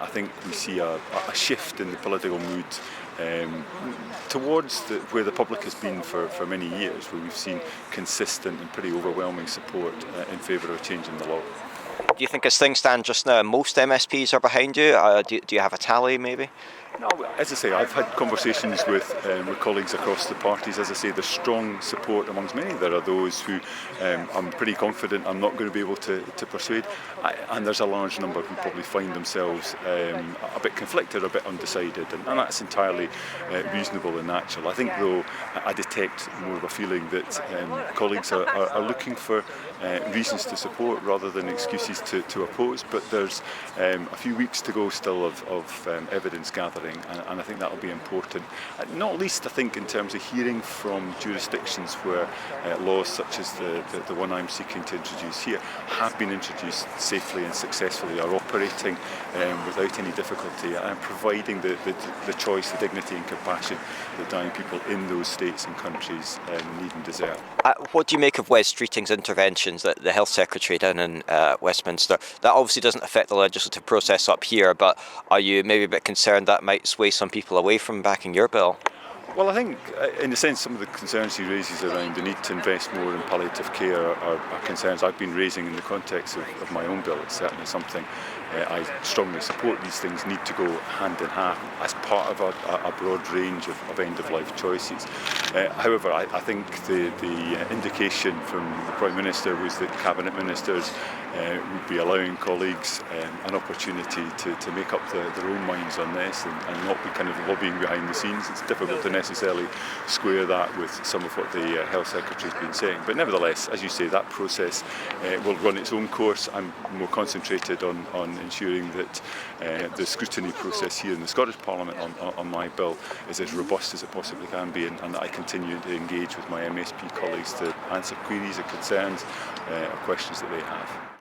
I think we see a shift in the political mood towards where the public has been for many years, where we've seen consistent and pretty overwhelming support in favour of changing the law. Do you think as things stand just now, most MSPs are behind you? Do you have a tally maybe? No, as I say, I've had conversations with colleagues across the parties. As I say, there's strong support amongst many. There are those who I'm pretty confident I'm not going to be able to persuade, and there's a large number who probably find themselves a bit conflicted, a bit undecided, and that's entirely reasonable and natural. I think, though, I detect more of a feeling that colleagues are looking for reasons to support rather than excuses to oppose, but there's a few weeks to go still of evidence gathering, and I think that will be important, not least I think in terms of hearing from jurisdictions where laws such as the one I'm seeking to introduce here have been introduced safely and successfully, are operating without any difficulty and providing the choice, the dignity and compassion that dying people in those states and countries need and deserve. What do you make of Wes Streeting's interventions, the Health Secretary down in Westminster? That obviously doesn't affect the legislative process up here, but are you maybe a bit concerned that might sway some people away from backing your bill? Well, I think, in a sense, some of the concerns he raises around the need to invest more in palliative care are concerns I've been raising in the context of my own bill. It's certainly something I strongly support. These things need to go hand in hand as part of a broad range of end-of-life choices. However, I think the indication from the Prime Minister was that Cabinet Ministers would be allowing colleagues an opportunity to make up their own minds on this and not be kind of lobbying behind the scenes. It's difficult to necessarily square that with some of what the Health Secretary has been saying. But nevertheless, as you say, that process will run its own course. I'm more concentrated on ensuring that the scrutiny process here in the Scottish Parliament on my bill is as robust as it possibly can be, and that I continue to engage with my MSP colleagues to answer queries or concerns or questions that they have.